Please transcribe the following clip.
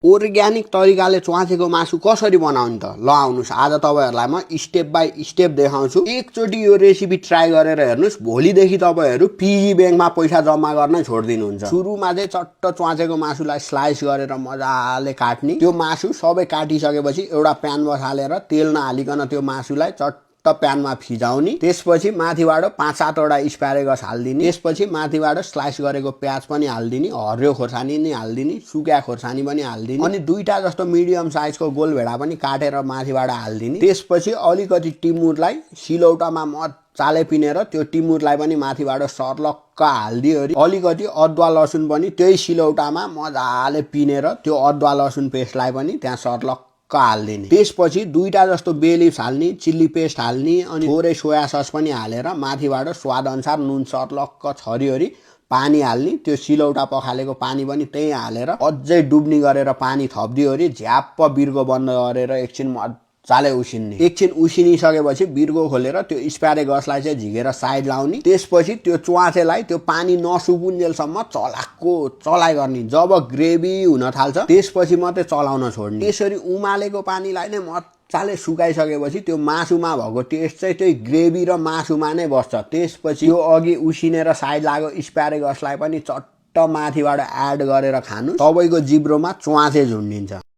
Organic तरिकाले च्वाचेको मासु कसरी बनाउने त ल आउनुस् आज तपाईहरुलाई म स्टेप बाइ स्टेप देखाउँछु। एकचोटी यो रेसिपी ट्राई गरेर हेर्नुस्, भोलिदेखि तपाईहरु पिगी ब्याङ्कमा पैसा जम्मा गर्नै छोड्दिनुहुन्छ। सुरुमा चाहिँ चट्ट च्वाचेको मासुलाई स्लाइस गरेर मजाले काट्नी। त्यो मासु सबै काटिसकेपछि एउटा प्यान बसालेर तेल नहालिकन त्यो मासुलाई चट्ट प्यानमा फिजाउनी। त्यसपछि माथिबाट 5-7 वटा स्प्यारेगस हाल्दिनी। त्यसपछि माथिबाट स्लाइस गरेको प्याज पनि हाल्दिनी, हरियो खोर्सानी नि हाल्दिनी, सुक्या खोर्सानी पनि हाल्दिनी, अनि दुईटा जस्तो मिडियम साइजको गोलभेडा पनि काटेर माथिबाट हाल्दिनी। त्यसपछि अलिकति टिमुरलाई सिलौटामा मजाले पिनेर त्यो टिमुरलाई पनि माथिबाट सर्लक्क हाल्दिओरी अलिकति अदुवा लसुन पनि त्यही सिलौटामा मजाले पिनेर त्यो अदुवा लसुन पेस्टलाई पनि त्यहाँ सर्लक्क हाल्दिने। त्यसपछि दुईटा जस्तो बे लिभ्स हाल्नी, चिल्ली पेस्ट हाल्नी, अनि थोरै सोया सस पनि हालेर माथिबाट स्वाद अनुसार नुन सर्लक्क छरिओरी पानी हाल्नी। त्यो सिलौटा पखालेको पानी पनि त्यही हालेर अझै डुब्नी गरेर पानी थप्दिओरी झ्याप्प बिर्को बन्द गरेर एकछिन मजाले उसिन्ने। एकछिन उसिनिसकेपछि बिर्को खोलेर त्यो स्प्यारेगसलाई चाहिँ झिकेर साइड लाउनी। त्यसपछि त्यो च्वाचेलाई त्यो पानी नसुकुन्जेलसम्म चलाको चलाइ गर्ने। जब ग्रेभी हुन थाल्छ त्यसपछि मात्रै चलाउन छोड्ने। त्यसरी उमालेको पानीलाई नै मजाले सुकाइसकेपछि त्यो मासुमा भएको टेस्ट चाहिँ त्यही ग्रेभी र मासुमा नै बस्छ। त्यसपछि यो अघि उसिनेर साइड लागेको स्प्यारेगसलाई पनि चट्ट माथिबाट एड गरेर खानु। तपाईको जिब्रोमा च्वाचे झुन्डिन्छ।